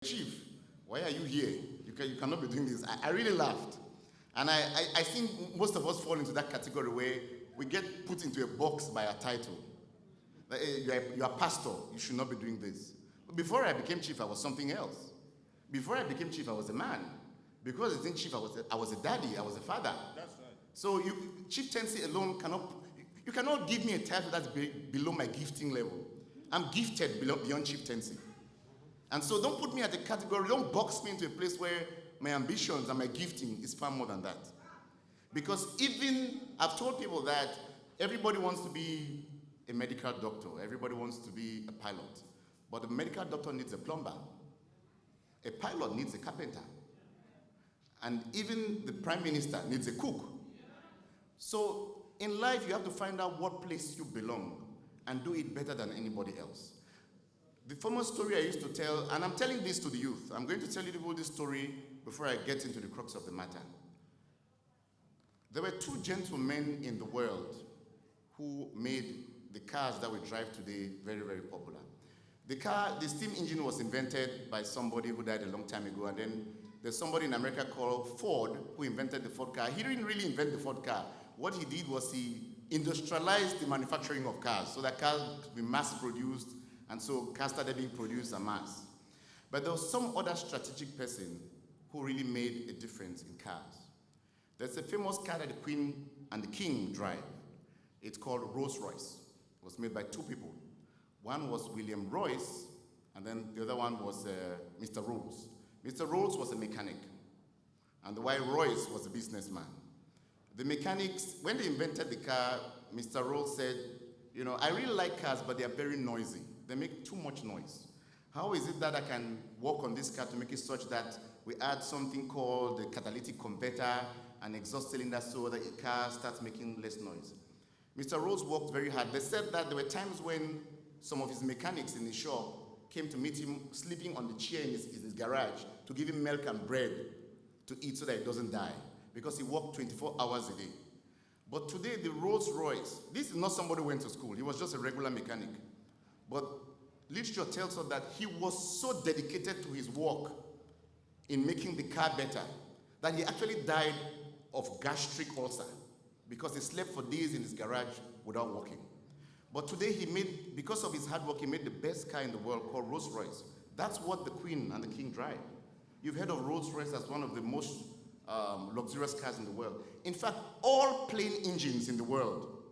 Chief, why are you here? You cannot be doing this. I really laughed. And I think most of us fall into that category where we get put into a box by a title. Like, hey, you're a pastor, you should not be doing this. But before I became chief, I was something else. Before I became chief, I was a man. Because I became chief, I was a daddy, I was a father. That's right. So chieftaincy alone you cannot give me a title that's below my gifting level. I'm gifted beyond chieftaincy. And so don't put me at a category, don't box me into a place where my ambitions and my gifting is far more than that. Because even, I've told people that everybody wants to be a medical doctor, everybody wants to be a pilot, but a medical doctor needs a plumber. A pilot needs a carpenter. And even the prime minister needs a cook. So in life, you have to find out what place you belong and do it better than anybody else. The famous story I used to tell, and I'm telling this to the youth, I'm going to tell you about this story before I get into the crux of the matter. There were two gentlemen in the world who made the cars that we drive today very, very popular. The steam engine was invented by somebody who died a long time ago, and then there's somebody in America called Ford who invented the Ford car. He didn't really invent the Ford car. What he did was he industrialized the manufacturing of cars so that cars could be mass-produced, and so cars started being produced en masse. But there was some other strategic person who really made a difference in cars. There's a famous car that the Queen and the King drive. It's called Rolls-Royce. It was made by two people. One was William Royce, and then the other one was Mr. Rolls. Mr. Rolls was a mechanic, and the white Royce was a businessman. The mechanics, when they invented the car, Mr. Rolls said, you know, I really like cars, but they are very noisy. They make too much noise. How is it that I can work on this car to make it such that we add something called the catalytic converter and exhaust cylinder so that the car starts making less noise? Mr. Rolls worked very hard. They said that there were times when some of his mechanics in the shop came to meet him sleeping on the chair in his garage to give him milk and bread to eat so that he doesn't die, because he worked 24 hours a day. But today, the Rolls-Royce, this is not somebody who went to school. He was just a regular mechanic. But literature tells us that he was so dedicated to his work in making the car better that he actually died of gastric ulcer because he slept for days in his garage without working. But today because of his hard work, he made the best car in the world called Rolls-Royce. That's what the Queen and the King drive. You've heard of Rolls-Royce as one of the most luxurious cars in the world. In fact, all plane engines in the world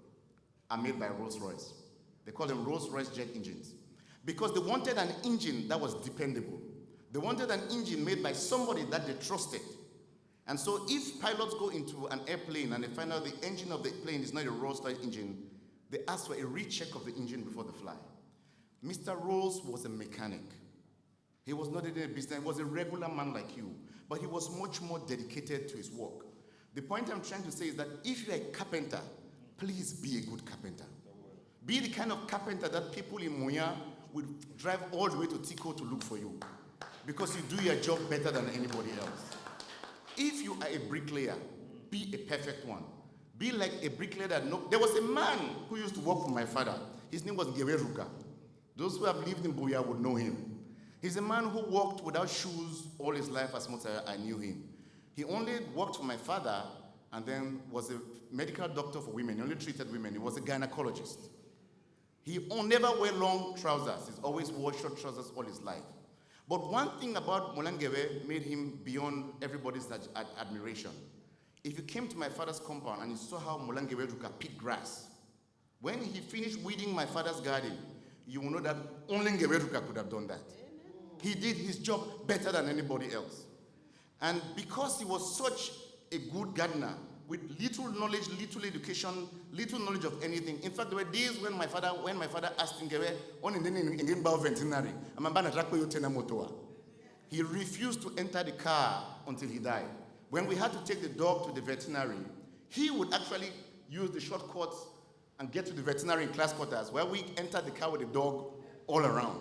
are made by Rolls-Royce. They call them Rolls-Royce jet engines because they wanted an engine that was dependable. They wanted an engine made by somebody that they trusted. And so if pilots go into an airplane and they find out the engine of the plane is not a Rolls-Royce engine, they ask for a recheck of the engine before they fly. Mr. Rolls was a mechanic. He was not in a business, he was a regular man like you, but he was much more dedicated to his work. The point I'm trying to say is that if you're a carpenter, please be a good carpenter. Be the kind of carpenter that people in Moya would drive all the way to Tico to look for you, because you do your job better than anybody else. If you are a bricklayer, be a perfect one. Be like a bricklayer that there was a man who used to work for my father. His name was Geweruka. Those who have lived in Boya would know him. He's a man who walked without shoes all his life as much as I knew him. He only worked for my father and then was a medical doctor for women. He only treated women. He was a gynecologist. He never wore long trousers. He's always wore short trousers all his life. But one thing about Molangewe made him beyond everybody's admiration. If you came to my father's compound and you saw how Molangewe picked grass, when he finished weeding my father's garden, you will know that only Ngeweruka could have done that. He did his job better than anybody else. And because he was such a good gardener, with little knowledge, little education, little knowledge of anything. In fact, there were days when my father asked Ngewe, he refused to enter the car until he died. When we had to take the dog to the veterinary, he would actually use the shortcuts and get to the veterinary in class quarters, where we entered the car with the dog all around.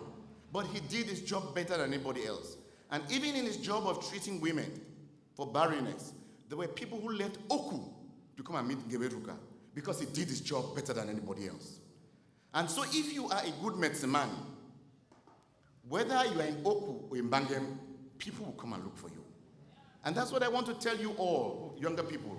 But he did his job better than anybody else. And even in his job of treating women for barrenness, there were people who left Oku to come and meet Geweruka because he did his job better than anybody else. And so if you are a good medicine man, Whether you are in Oku or in Bangem, people will come and look for you. And that's what I want to tell you all, younger people.